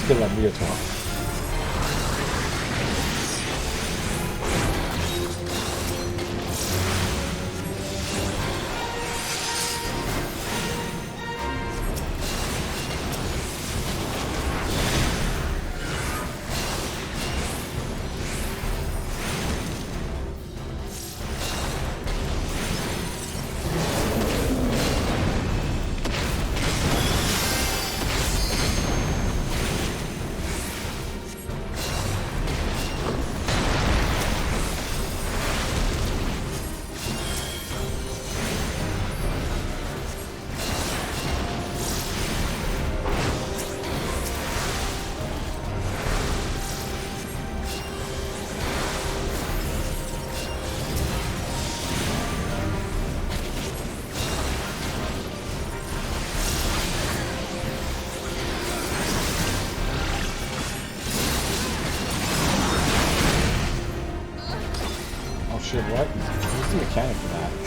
still a Minotaur. Shit, what? What's the mechanic for that?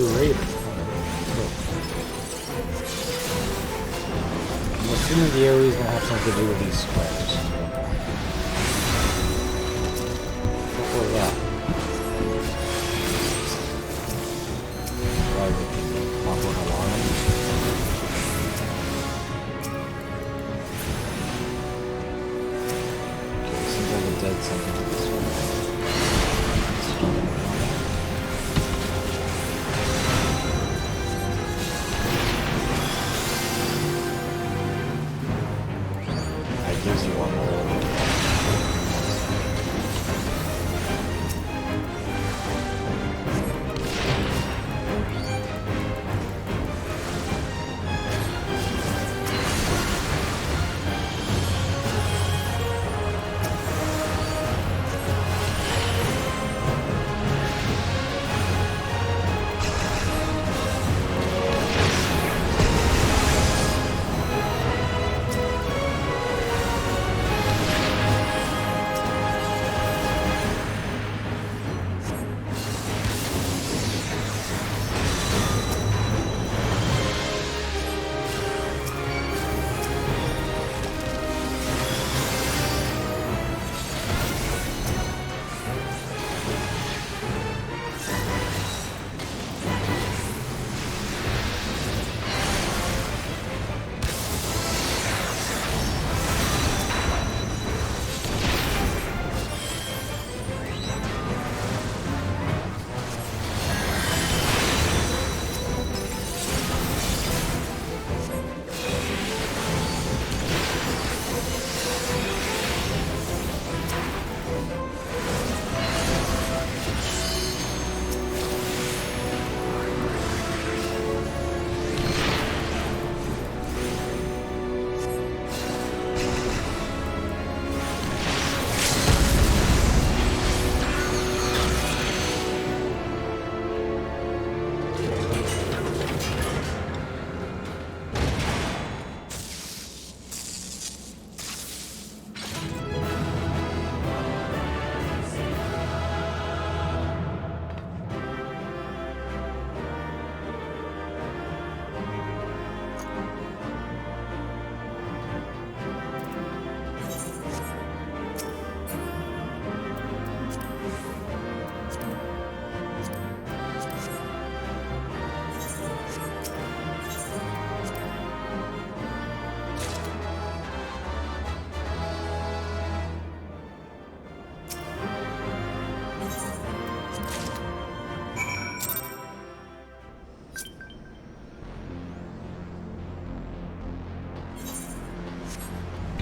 curator. I'm assuming the area is going to have something to do with these squares. What was that? Why would the awkward alarm? Okay, seems like it did something to this one. Gives you one more.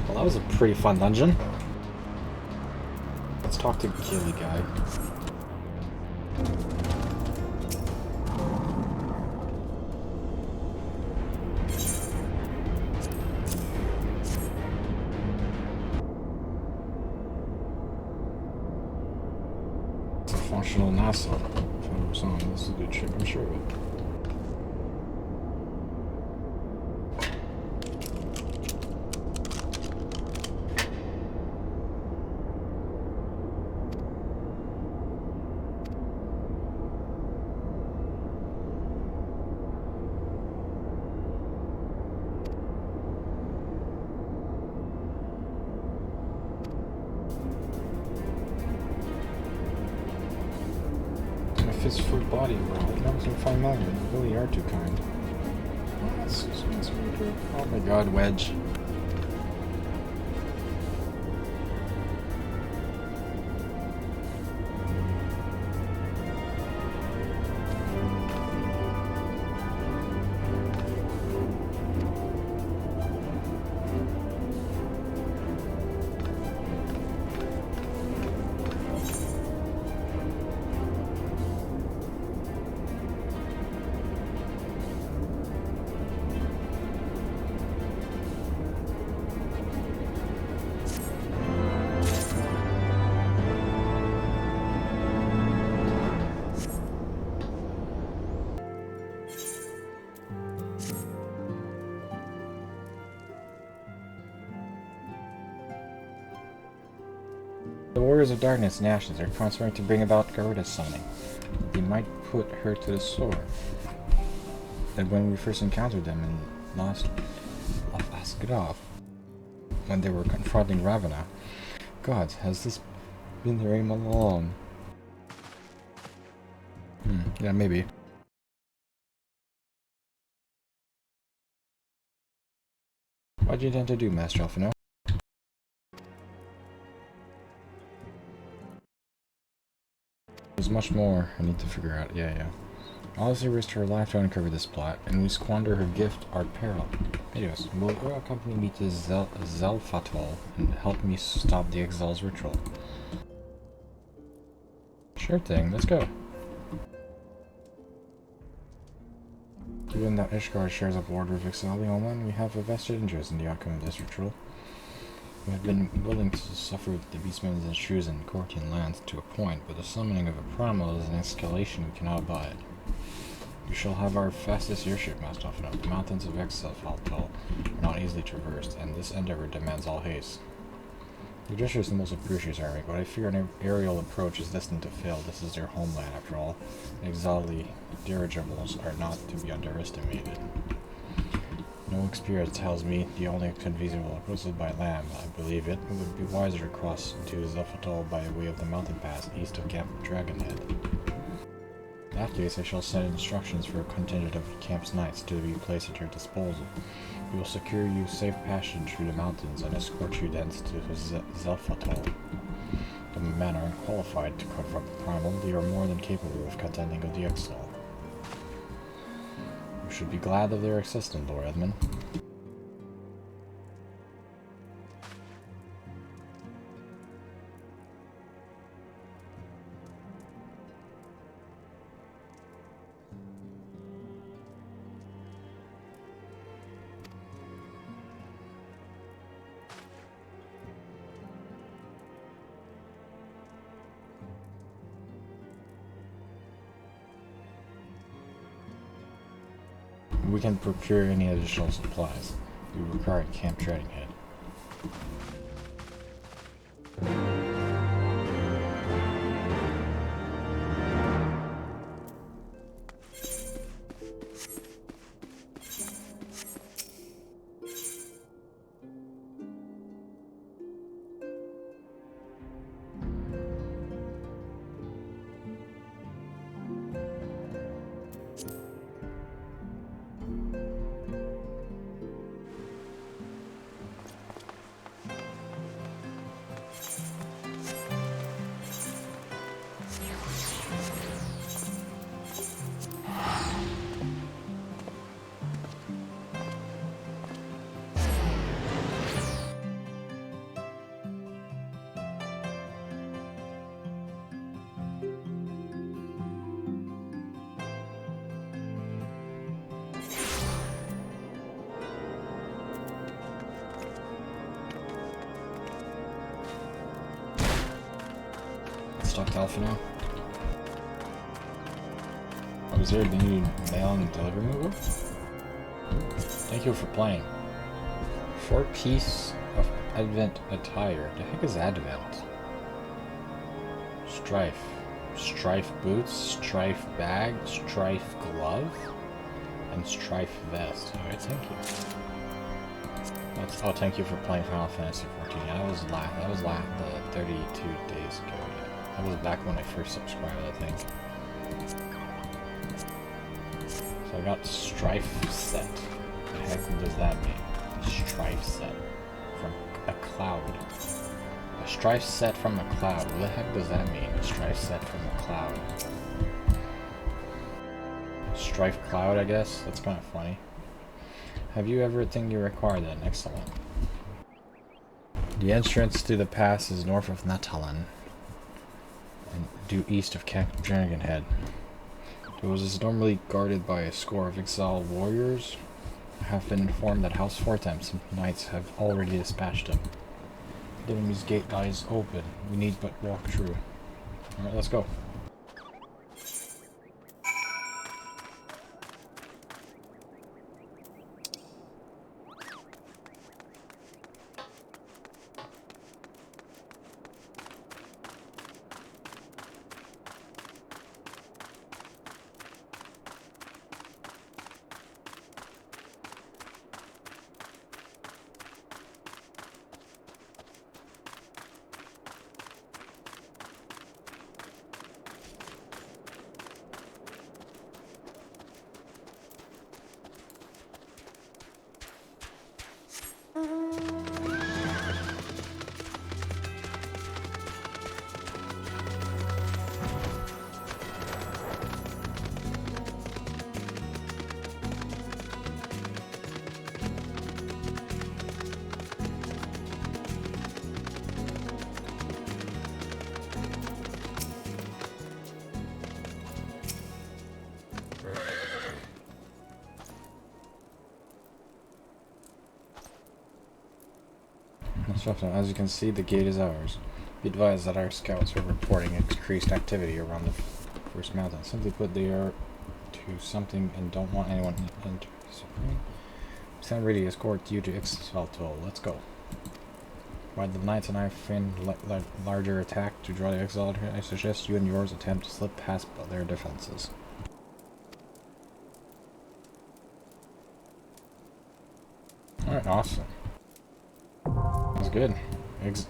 Well, that was a pretty fun dungeon. Let's talk to Gilly guy. It's a functional NASA. This is a good trick, I'm sure of it. Fistful body roll. That was 5 million. You really are too kind. Oh, that's really good. Oh my god, Wedge. The Warriors of Darkness and Ashes are conspiring to bring about Garuda's summoning. They might put her to the sword. And when we first encountered them in last FFXIV, when they were confronting Ravana. Gods, has this been their aim all along? Yeah, maybe. What do you intend to do, Master Alphino? There's much more I need to figure out. Yeah. Odyssey risked her life to uncover this plot, and we squander her gift, our peril. Anyways, will you accompany me to Zelfatol and help me stop the Ixals ritual? Sure thing, let's go. Given that Ishgard shares a border with Ixalion, we have a vested interest in the outcome of this ritual. We have been willing to suffer the beastmen's intrusion in Cortian lands to a point, but the summoning of a primal is an escalation we cannot abide. You shall have our fastest airship, Master Alphino. The mountains of Ixals are not easily traversed, and this endeavor demands all haste. Your gesture is the most appreciated, Army, but I fear an aerial approach is destined to fail. This is their homeland, after all. Ixali dirigibles are not to be underestimated. No experience tells me the only conceivable approach is by land. I believe it would be wiser to cross to Zelfatol by way of the mountain pass east of Camp Dragonhead. In that case, I shall send instructions for a contingent of camp's knights to be placed at your disposal. We will secure you safe passage through the mountains and escort you thence to Zelfatol. The men are unqualified to confront the primal. They are more than capable of contending with the Ixal. You should be glad of their existence, Lord Edmund. We can procure any additional supplies we require at Camp Dragonhead. Stuck to Alphino. Oh, is there the new mail and delivery move? Thank you for playing. 4-piece of Advent attire. The heck is Advent? Strife. Strife boots, Strife bag, Strife glove, and Strife vest. Alright, thank you. Oh, thank you for playing Final Fantasy XIV. Yeah, that was 32 days ago. That was back when I first subscribed, I think. So I got Strife set. What the heck does that mean? Strife set. From a cloud. A Strife set from a cloud. What the heck does that mean? A Strife set from a cloud. Strife cloud, I guess? That's kind of funny. Have you everything you require then? Excellent. The entrance to the pass is north of Natalan and due east of Camp Dragonhead. It was normally guarded by a score of exiled warriors. I have been informed that House Fortem's knights have already dispatched them. The enemy's gate lies open. We need but walk through. Alright, let's go. Disruption. As you can see, the gate is ours. Be advised that our scouts are reporting increased activity around the first mountain. Simply put, they are to something and don't want anyone to enter. Send ready escort you to Ixals. Let's go. While the knights and I feign larger attack to draw the Exalt, I suggest you and yours attempt to slip past their defenses. Alright, awesome. That's good.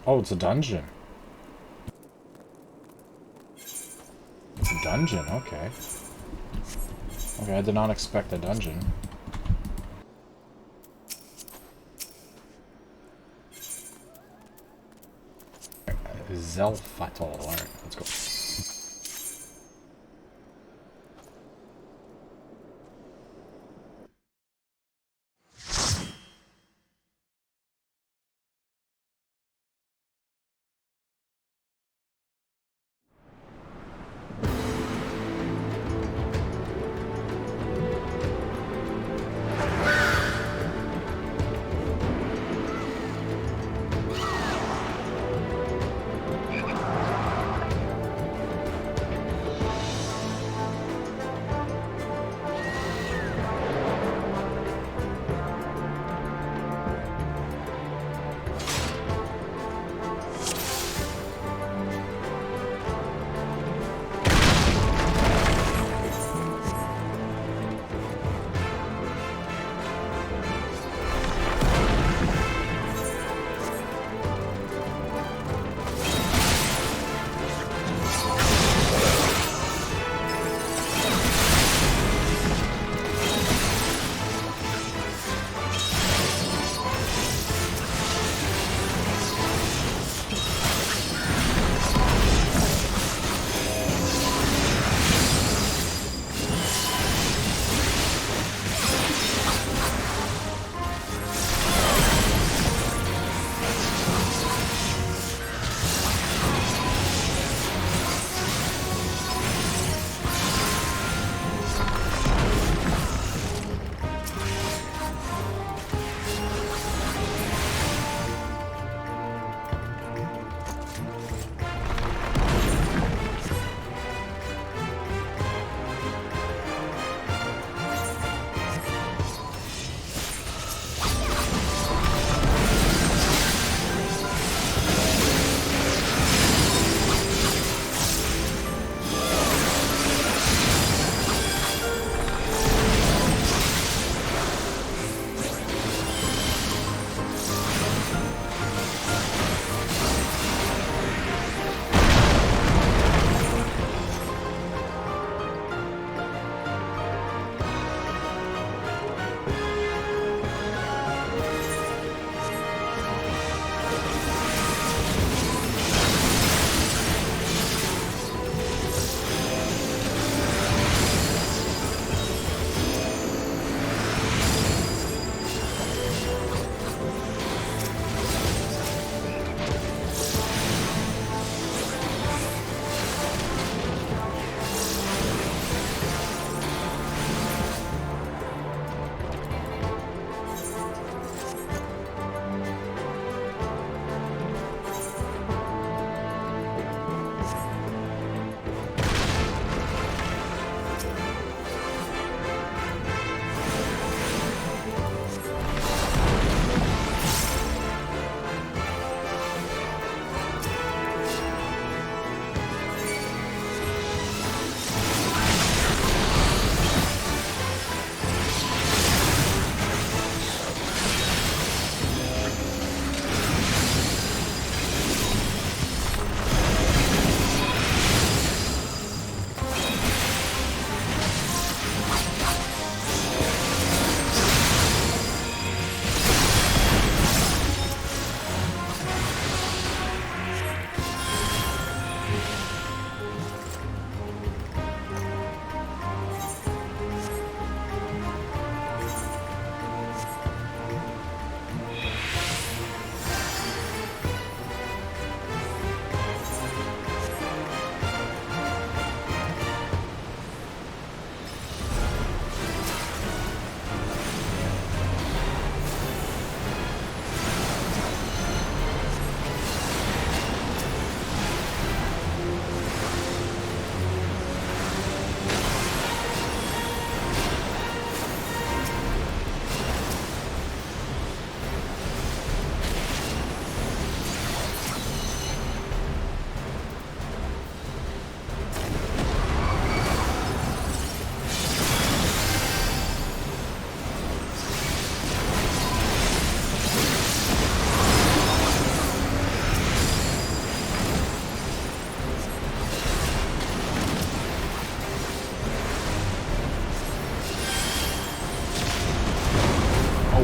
Oh, it's a dungeon. It's a dungeon, okay. Okay, I did not expect a dungeon. Zelfatol. Alright, let's go.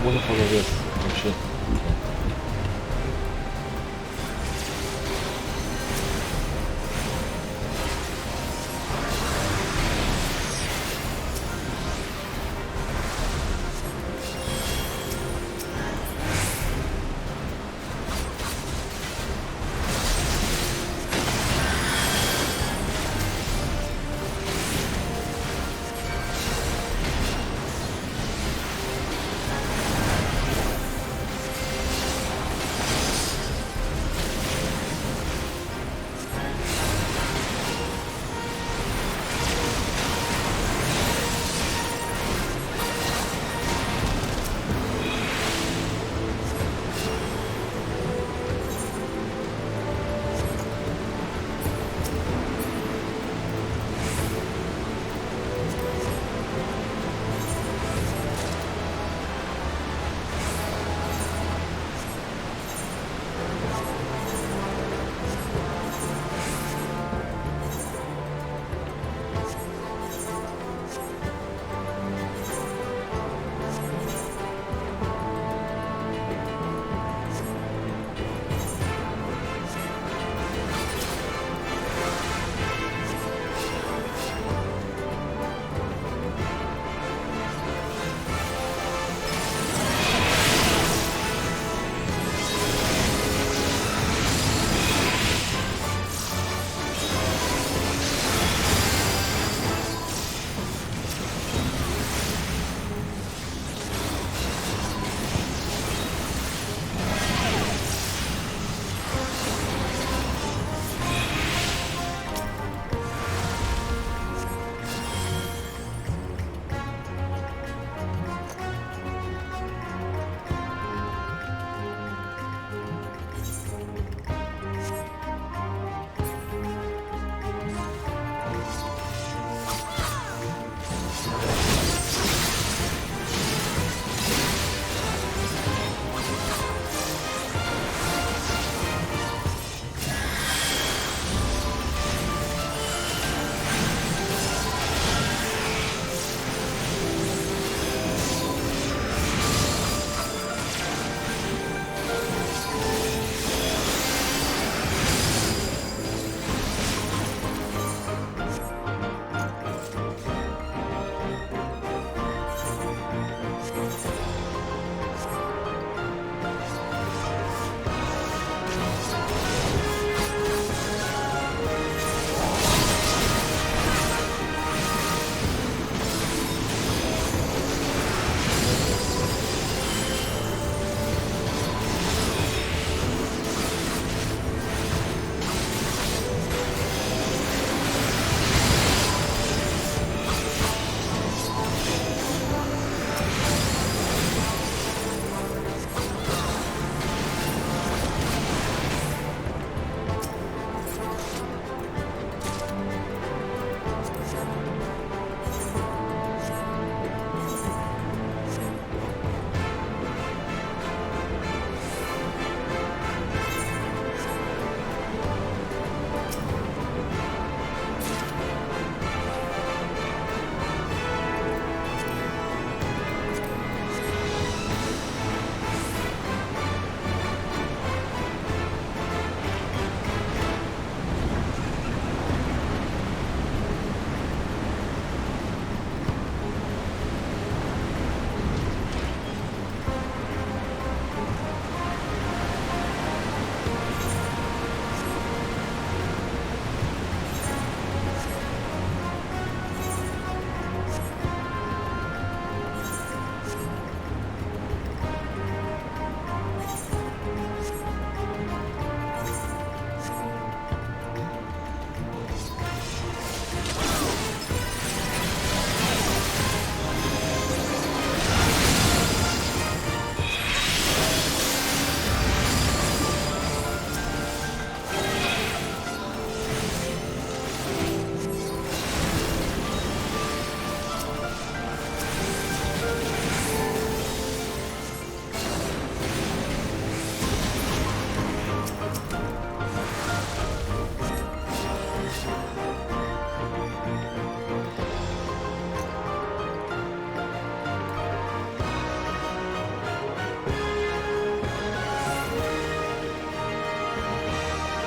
what the fuck is this? Oh shit.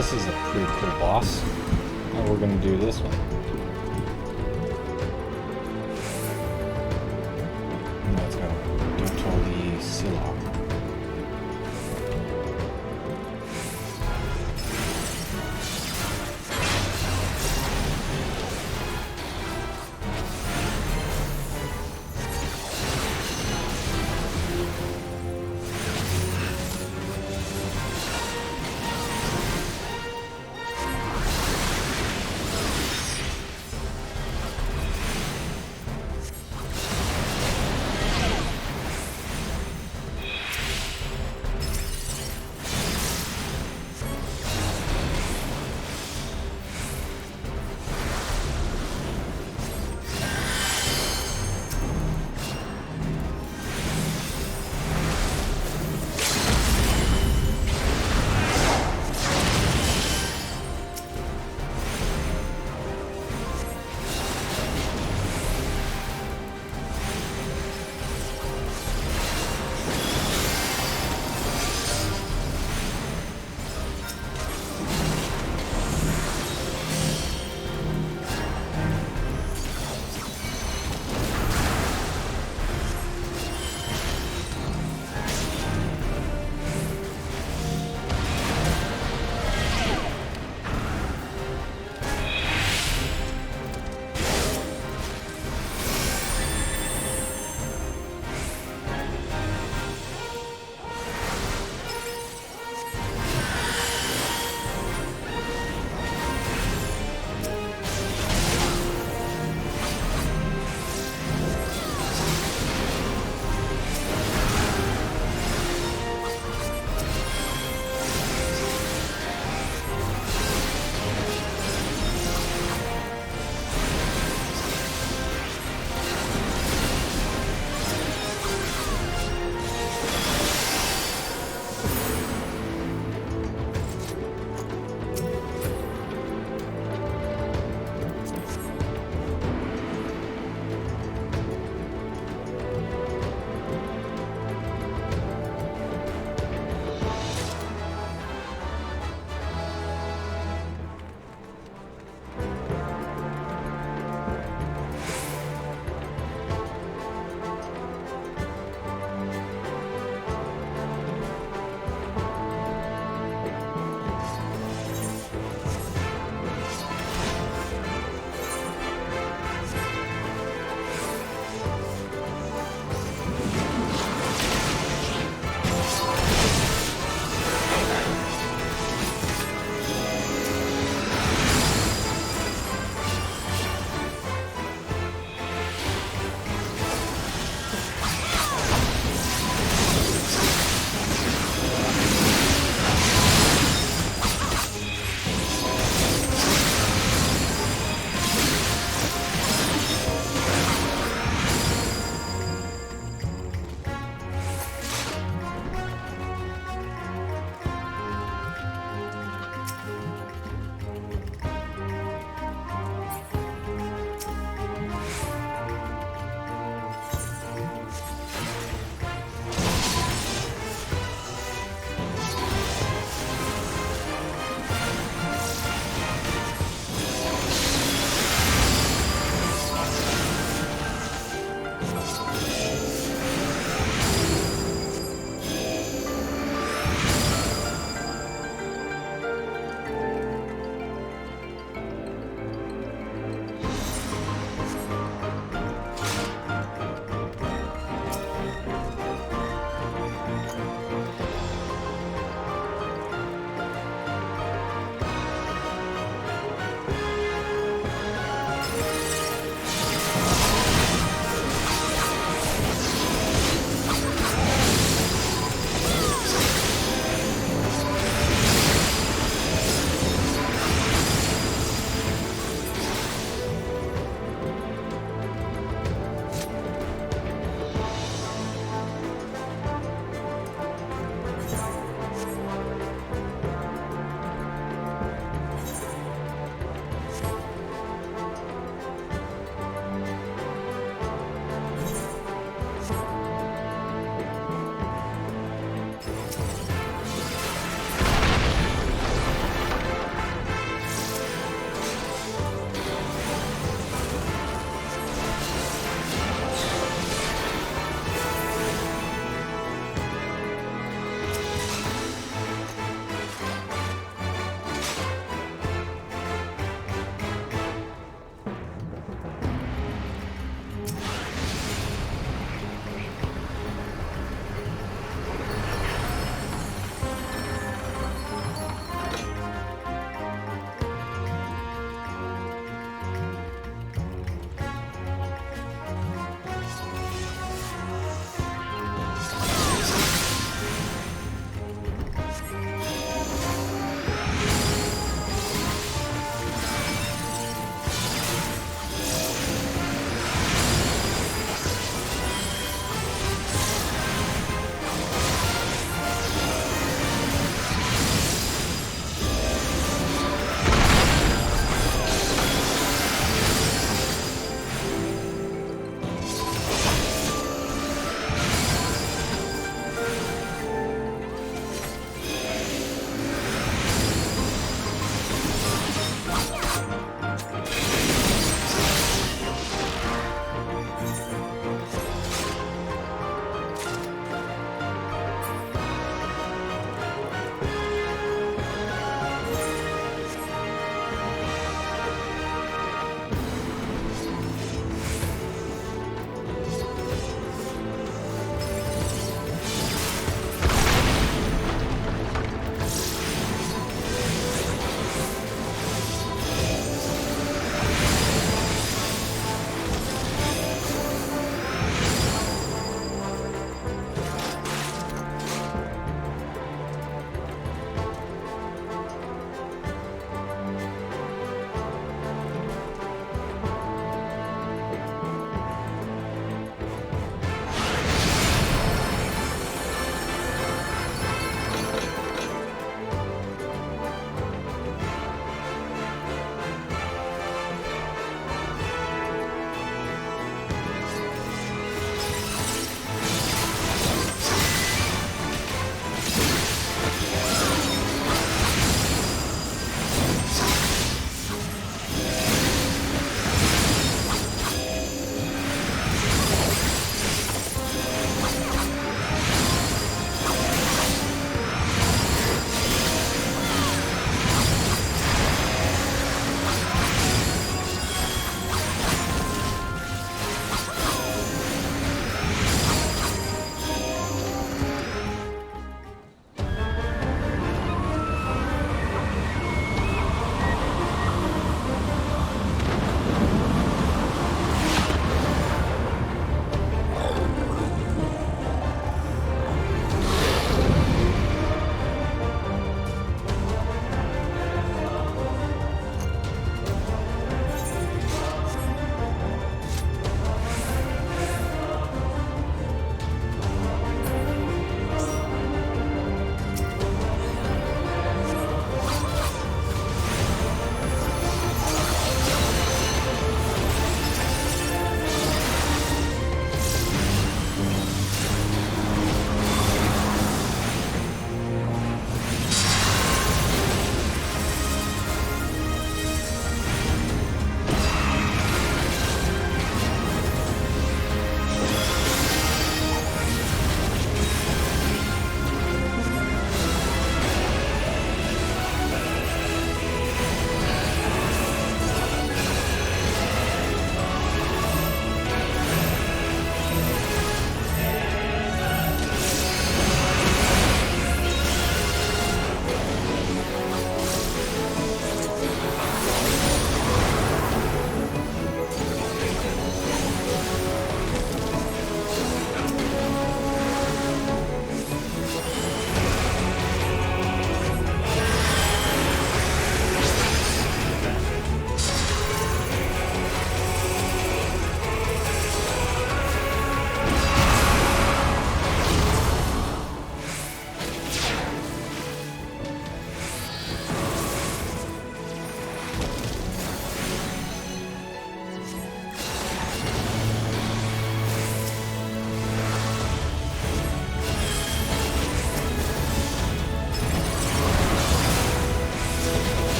This is a pretty cool boss. Now we're gonna do this one. Let's go. Dotoli Silla.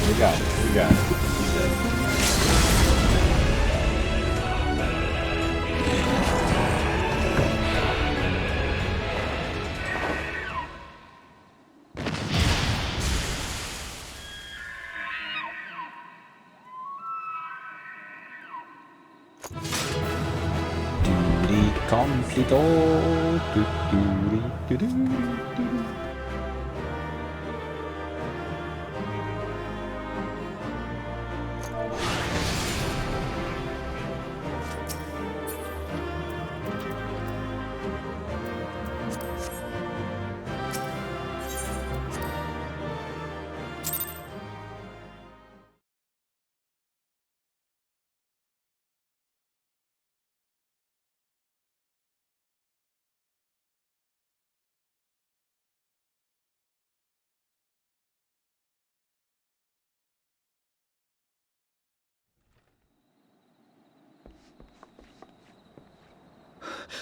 We got it. We got it. He's dead. Duty completo.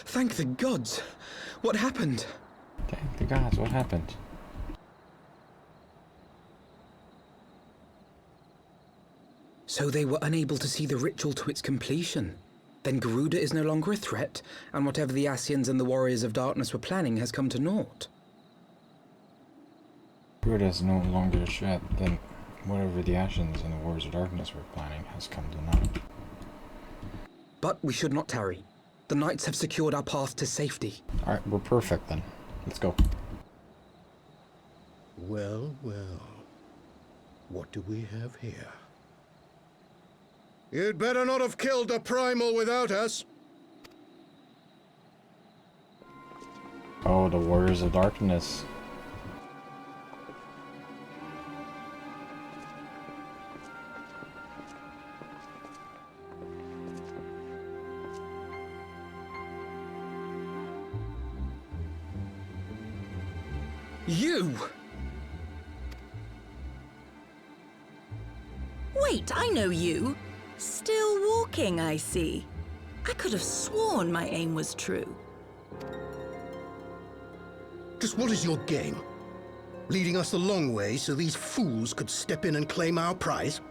Thank the gods! What happened? Thank the gods, what happened? So they were unable to see the ritual to its completion. Then Garuda is no longer a threat, and whatever the Ascians and the Warriors of Darkness were planning has come to naught. Garuda is no longer a threat, then whatever the Ascians and the Warriors of Darkness were planning has come to naught. But we should not tarry. The knights have secured our path to safety. Alright, we're perfect then. Let's go. Well, well. What do we have here? You'd better not have killed the Primal without us. Oh, the Warriors of Darkness. You! Wait, I know you. Still walking, I see. I could have sworn my aim was true. Just what is your game? Leading us the long way so these fools could step in and claim our prize?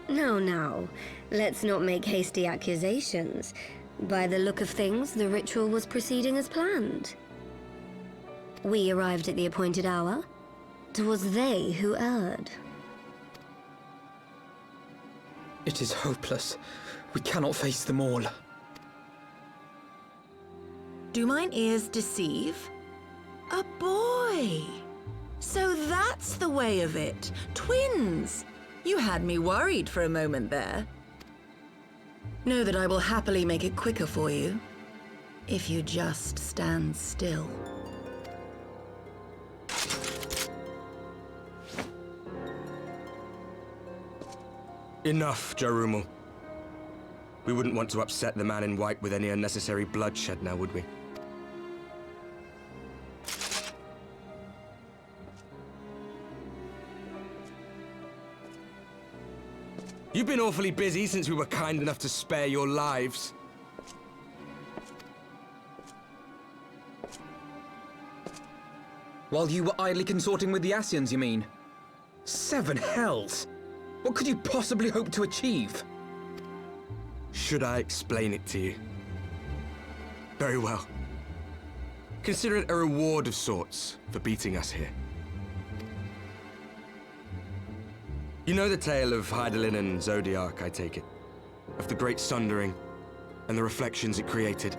No. Let's not make hasty accusations. By the look of things, the ritual was proceeding as planned. We arrived at the appointed hour. 'Twas they who erred. It is hopeless. We cannot face them all. Do mine ears deceive? A boy! So that's the way of it. Twins! You had me worried for a moment there. Know that I will happily make it quicker for you, if you just stand still. Enough, Jarumul. We wouldn't want to upset the man in white with any unnecessary bloodshed now, would we? You've been awfully busy since we were kind enough to spare your lives. While you were idly consorting with the Ascians, you mean? 7 hells! What could you possibly hope to achieve? Should I explain it to you? Very well. Consider it a reward of sorts for beating us here. You know the tale of Hydaelyn and Zodiac, I take it? Of the Great Sundering and the reflections it created?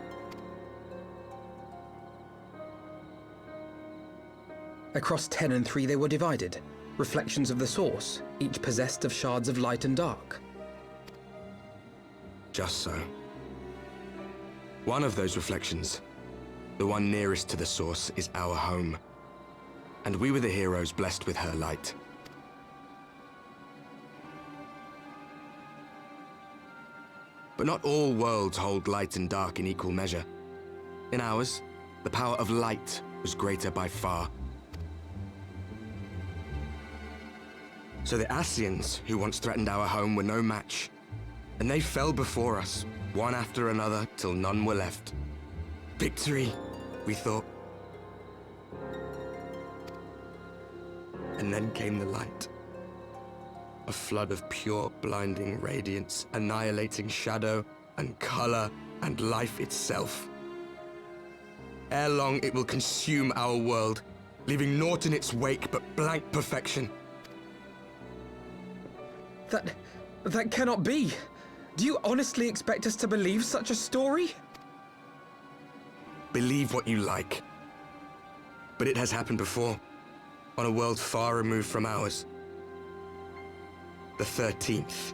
Across 10 and 3 they were divided. Reflections of the source, each possessed of shards of light and dark. Just so. One of those reflections, the one nearest to the source, is our home. And we were the heroes blessed with her light. But not all worlds hold light and dark in equal measure. In ours, the power of light was greater by far. So the Ascians, who once threatened our home, were no match. And they fell before us, one after another, till none were left. Victory, we thought. And then came the light. A flood of pure, blinding radiance, annihilating shadow and color and life itself. Ere long, it will consume our world, leaving naught in its wake but blank perfection. That cannot be. Do you honestly expect us to believe such a story? Believe what you like. But it has happened before, on a world far removed from ours. The 13th,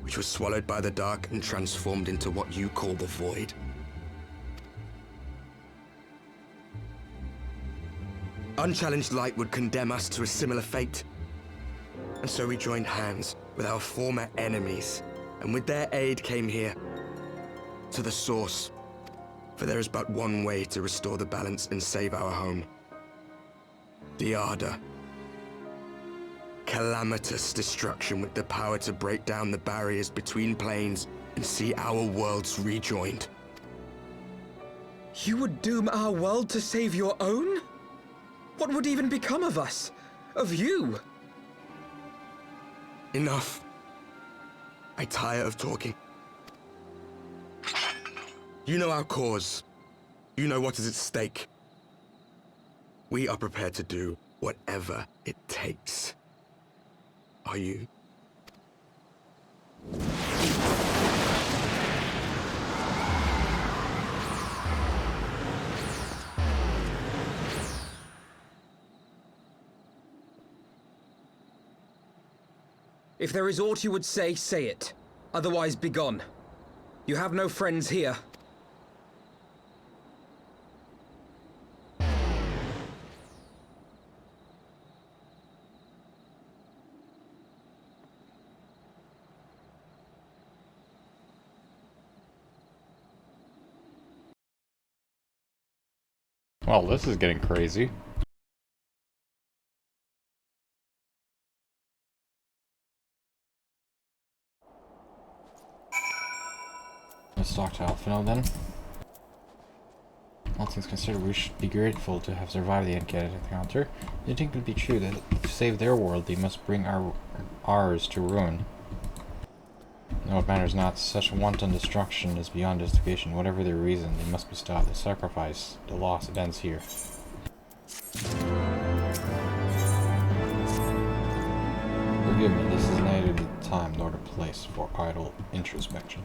which was swallowed by the dark and transformed into what you call the Void. Unchallenged light would condemn us to a similar fate. And so we joined hands with our former enemies, and with their aid came here, to the Source. For there is but one way to restore the balance and save our home. The Ardor. Calamitous destruction with the power to break down the barriers between planes and see our worlds rejoined. You would doom our world to save your own? What would even become of us? Of you? Enough. I tire of talking. You know our cause. You know what is at stake. We are prepared to do whatever it takes. Are you? If there is aught you would say, say it. Otherwise, begone. You have no friends here. Well, this is getting crazy. Let's talk to Alphino then. All things considered, we should be grateful to have survived the uncanny encounter. Do you think it would be true that to save their world, they must bring ours to ruin? No, it matters not. Such wanton destruction is beyond justification. Whatever their reason, they must be stopped. The sacrifice, the loss, it ends here. Forgive me, this is neither the time nor the place for idle introspection.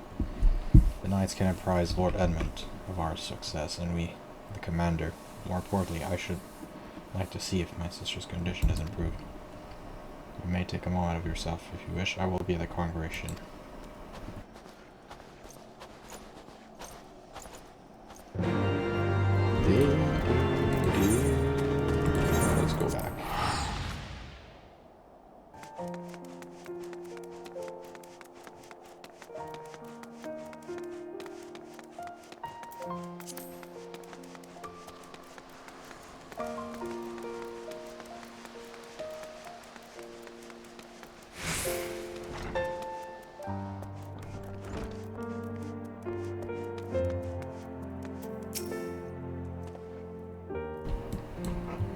The Knights can apprise Lord Edmund of our success, and we, the commander. More importantly, I should like to see if my sister's condition is improved. You may take a moment of yourself if you wish. I will be at the congregation. Let's go back.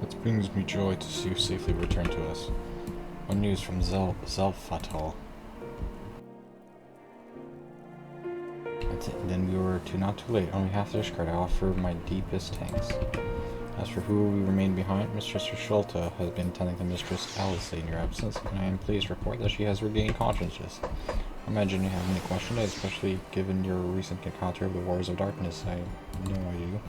It brings me joy to see you safely return to us. What news from Zelfatal? Then we were not too late. On behalf of this card, I offer my deepest thanks. As for who we remain behind, Mistress Schulte has been attending to Mistress Alice in your absence, and I am pleased to report that she has regained consciousness. I imagine you have many questions, especially given your recent encounter of the Warriors of Darkness. I know I do.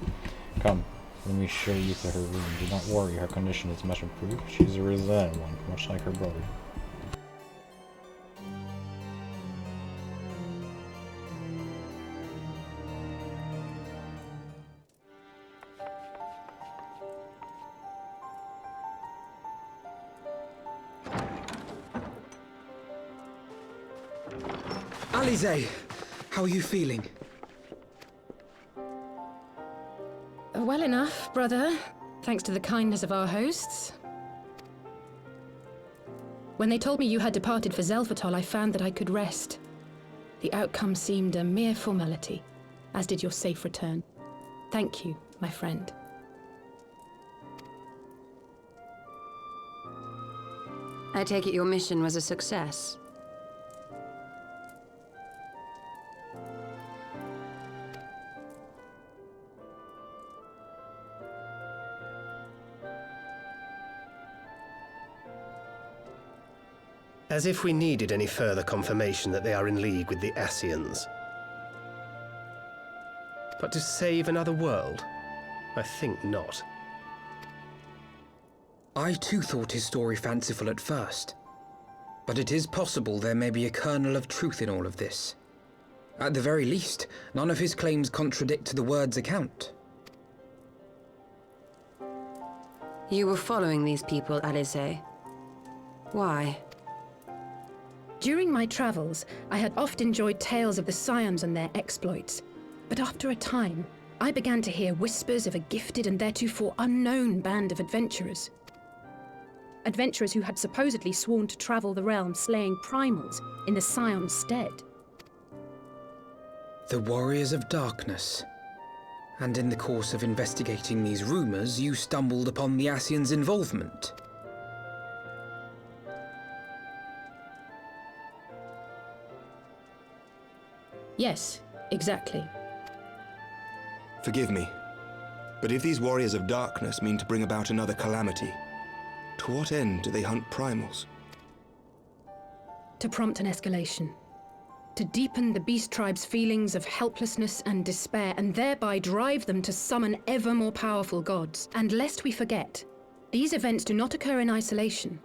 Come, let me show you to her room. Do not worry, her condition is much improved. She is a resilient one, much like her brother. Alize, how are you feeling? Well enough, brother. Thanks to the kindness of our hosts. When they told me you had departed for Zelfatol, I found that I could rest. The outcome seemed a mere formality, as did your safe return. Thank you, my friend. I take it your mission was a success. As if we needed any further confirmation that they are in league with the Ascians. But to save another world? I think not. I too thought his story fanciful at first. But it is possible there may be a kernel of truth in all of this. At the very least, none of his claims contradict the word's account. You were following these people, Alice. Why? During my travels, I had oft enjoyed tales of the Scions and their exploits. But after a time, I began to hear whispers of a gifted and theretofore unknown band of adventurers. Adventurers who had supposedly sworn to travel the realm slaying primals in the Scion's stead. The Warriors of Darkness. And in the course of investigating these rumors, you stumbled upon the Ascians' involvement. Yes, exactly. Forgive me, but if these Warriors of Darkness mean to bring about another calamity, to what end do they hunt primals? To prompt an escalation. To deepen the beast tribe's feelings of helplessness and despair, and thereby drive them to summon ever more powerful gods. And lest we forget, these events do not occur in isolation.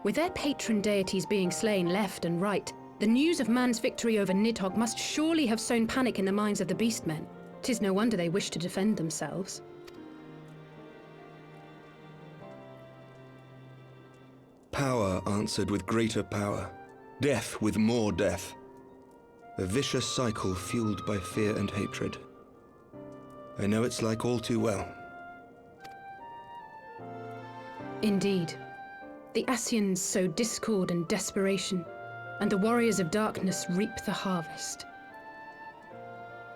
With their patron deities being slain left and right, the news of man's victory over Nidhogg must surely have sown panic in the minds of the beastmen. 'Tis no wonder they wish to defend themselves. Power answered with greater power, death with more death. A vicious cycle fueled by fear and hatred. I know it's like all too well. Indeed. The Ascians sow discord and desperation, and the Warriors of Darkness reap the harvest.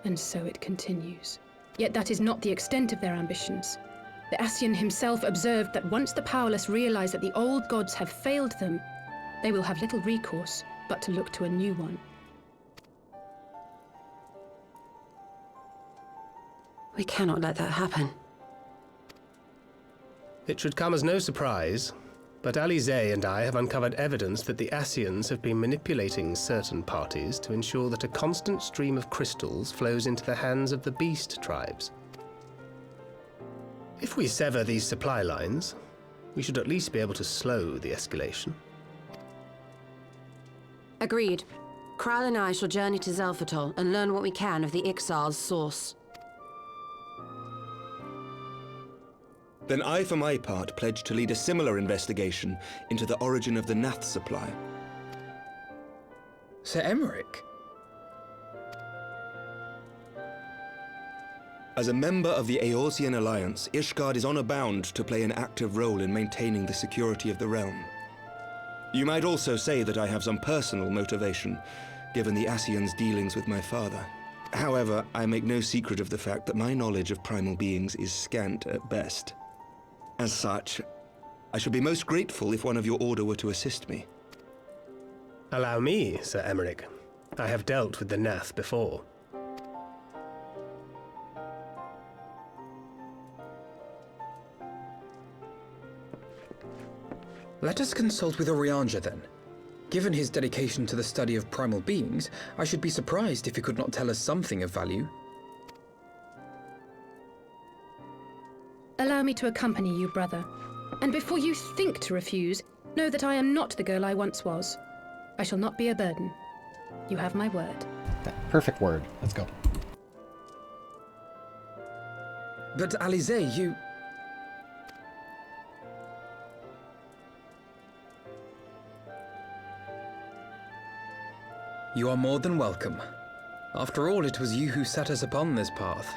And so it continues. Yet that is not the extent of their ambitions. The Ascian himself observed that once the powerless realize that the old gods have failed them, they will have little recourse but to look to a new one. We cannot let that happen. It should come as no surprise, but Alice and I have uncovered evidence that the Ascians have been manipulating certain parties to ensure that a constant stream of crystals flows into the hands of the beast tribes. If we sever these supply lines, we should at least be able to slow the escalation. Agreed. Kral and I shall journey to Xelphatol and learn what we can of the Ixals' source. Then I, for my part, pledge to lead a similar investigation into the origin of the Nath supply. Sir Emmerich? As a member of the Eorzean Alliance, Ishgard is honor-bound to play an active role in maintaining the security of the realm. You might also say that I have some personal motivation, given the Ascians' dealings with my father. However, I make no secret of the fact that my knowledge of primal beings is scant at best. As such, I should be most grateful if one of your order were to assist me. Allow me, Sir Emmerich. I have dealt with the Nath before. Let us consult with Orianja then. Given his dedication to the study of primal beings, I should be surprised if he could not tell us something of value. Allow me to accompany you, brother. And before you think to refuse, know that I am not the girl I once was. I shall not be a burden. You have my word. That perfect word. Let's go. But Alice, you... You are more than welcome. After all, it was you who set us upon this path.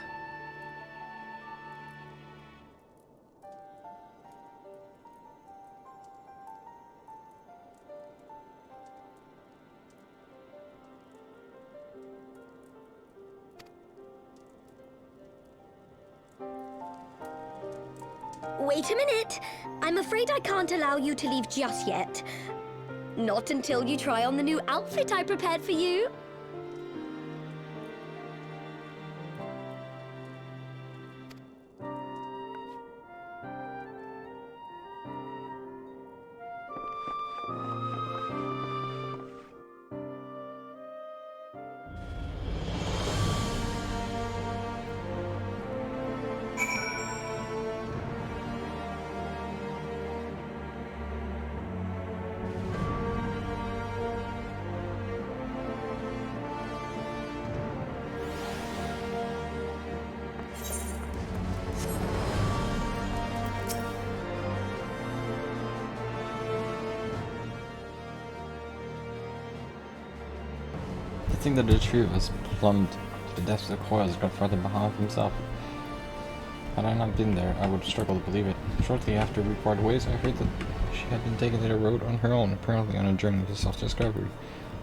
Wait a minute. I'm afraid I can't allow you to leave just yet. Not until you try on the new outfit I prepared for you. To think that the three of us plumbed the depths of the coils got farther behind himself. Had I not been there, I would struggle to believe it. Shortly after we parted ways, I heard that she had been taken to the road on her own, apparently on a journey to self-discovery.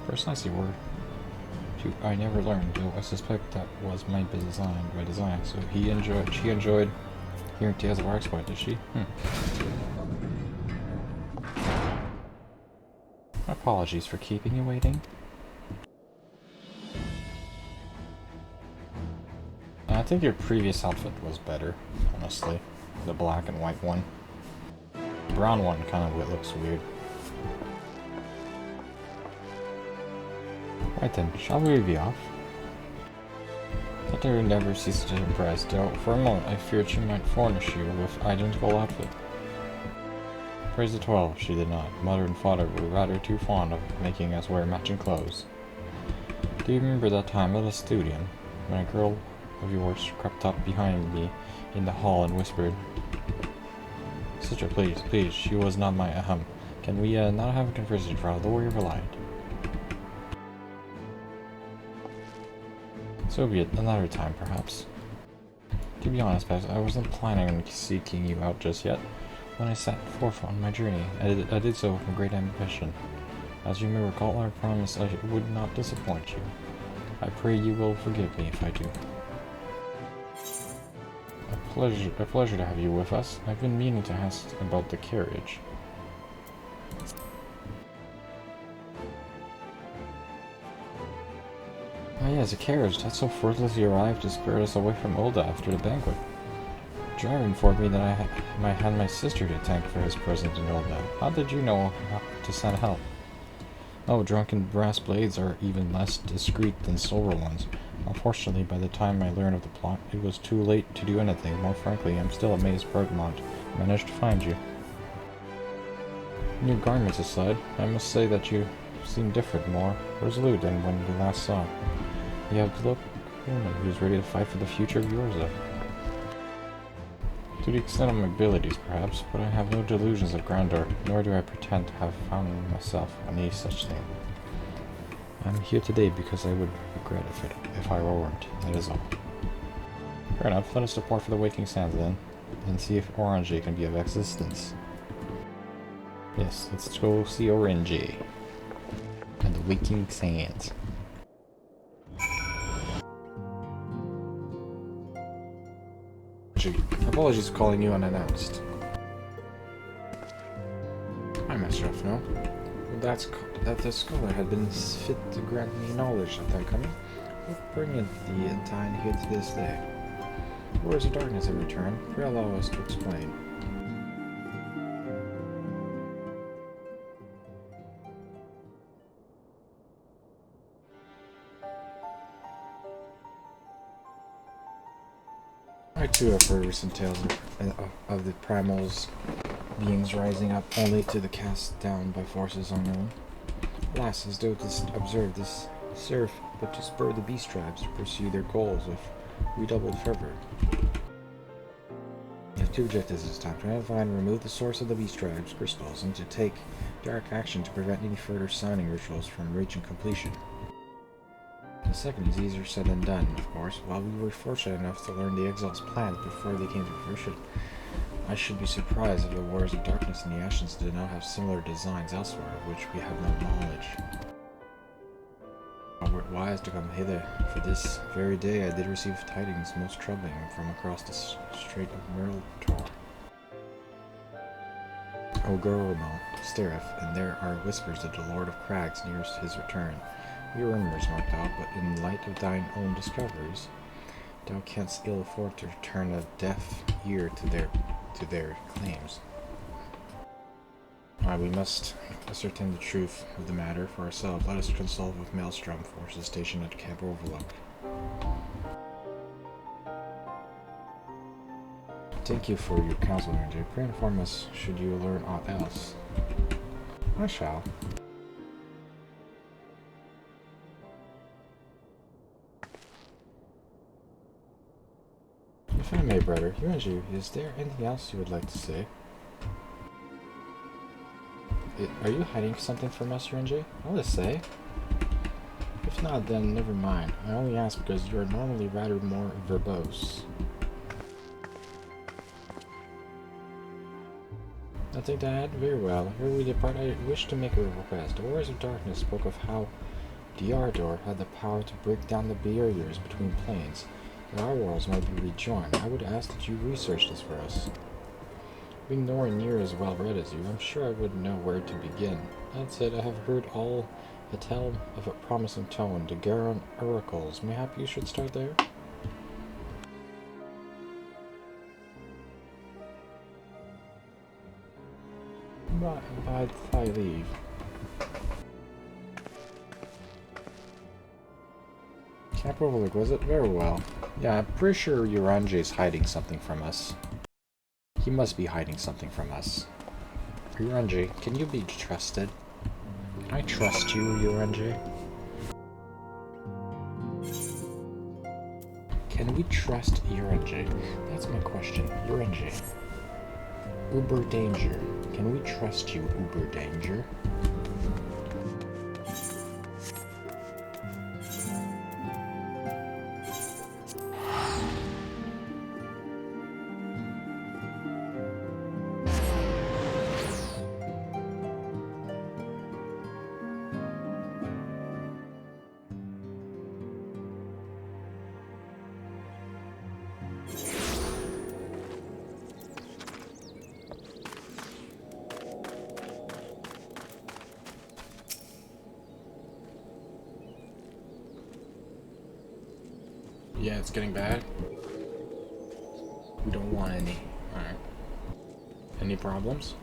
Precisely word I never learned, though I suspect that was by design. So she enjoyed hearing tales of our exploit, did she? Apologies for keeping you waiting. I think your previous outfit was better, honestly. The black and white one. The brown one kind of looks weird. Right then, shall we be off? Aether never ceased to impress, though for a moment I feared she might furnish you with identical outfit. Praise the 12, she did not. Mother and father were rather too fond of making us wear matching clothes. Do you remember that time at the studio, when a girl of yours crept up behind me in the hall and whispered, "Sister, please, she was not my ahem. Can we not have a conversation for the warrior relied?" So be it, another time perhaps. To be honest, Beth, I wasn't planning on seeking you out just yet. When I set forth on my journey, I did so with great ambition. As you may recall, I promised I would not disappoint you. I pray you will forgive me if I do. A pleasure to have you with us. I've been meaning to ask about the carriage. Ah yes, a carriage that so fruitlessly arrived to spur us away from Ulda after the banquet. Driver informed me that I had my sister to thank for his presence in Ulda. How did you know how to send help? Oh, drunken brass blades are even less discreet than silver ones. Unfortunately, by the time I learned of the plot, it was too late to do anything. More frankly, I'm still amazed Bergmont managed to find you. New garments aside, I must say that you seem different, more resolute than when we last saw. You have the look of a woman who's ready to fight for the future of yours, though. To the extent of my abilities, perhaps, but I have no delusions of grandeur, nor do I pretend to have found myself any such thing. I'm here today because I would regret if I weren't, that is all. Fair enough, let us depart for the Waking Sands then, and see if Orangey can be of existence. Yes, let's go see Orangey and the Waking Sands. Apologies for calling you unannounced. I myself know that the scholar had been fit to grant me knowledge at thy coming. What bringeth thee and thine here to this day? Where is the darkness in return? Pray allow us to explain. I too have heard recent tales of the primals beings rising up only to be cast down by forces unknown. Alas, as though to observe this serve but to spur the beast tribes to pursue their goals with redoubled fervor. You have two objectives this time: to identify and remove the source of the beast tribes' crystals, and to take direct action to prevent any further signing rituals from reaching completion. The second is easier said than done, of course. While we were fortunate enough to learn the Ixals' plans before they came to fruition, I should be surprised if the Warriors of Darkness and the Ashes did not have similar designs elsewhere, of which we have no knowledge. I were wise to come hither, for this very day I did receive tidings most troubling from across the Strait of Myrtor. Ogoromo stareth, and there are whispers that the Lord of Crags nears his return. Your rumors, art thou, but in light of thine own discoveries, thou canst ill afford to turn a deaf ear to their claims. We must ascertain the truth of the matter for ourselves. Let us consult with Maelstrom forces stationed at Camp Overlook. Thank you for your counsel, Ranger. Pray inform us should you learn aught else. I shall. If I may, brother, Ranger, is there anything else you would like to say? Are you hiding something from us, Ranger? I'll just say. If not, then never mind. I only ask because you are normally rather more verbose. Nothing to add? Very well. Ere we depart, I wish to make a request. The Warriors of Darkness spoke of how the Ardor had the power to break down the barriers between planes, that our worlds might be rejoined. I would ask that you research this for us. Being nowhere near as well read as you, I'm sure I wouldn't know where to begin. That said, I have heard all a tale of a promising tone, the Garon oracles. Mayhap you should start there? By thy leave. Camp Overlook, was it? Very well. Yeah, I'm pretty sure Uranje's hiding something from us. He must be hiding something from us. Uranje, can you be trusted? Can I trust you, Uranje? Can we trust Uranje? That's my question. Uranje. Uber Danger. Can we trust you, Uber Danger? Yeah, it's getting bad. We don't want any. Alright. Any problems?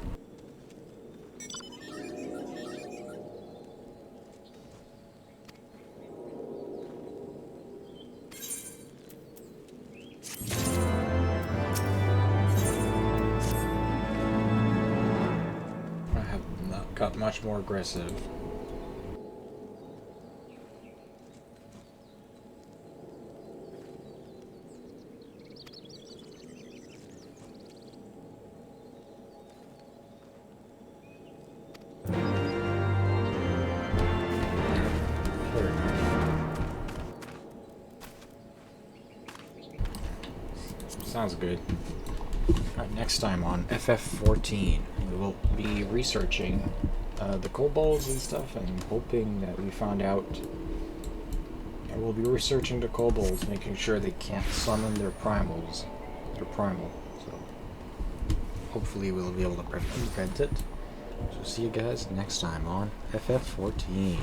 I have not got much more aggressive. Sounds good. Alright, next time on FF14, we will be researching the kobolds and stuff, and hoping that we found out. And we'll be researching the kobolds, making sure they can't summon their primals. Their primal. So hopefully we'll be able to prevent it. So see you guys next time on FF14.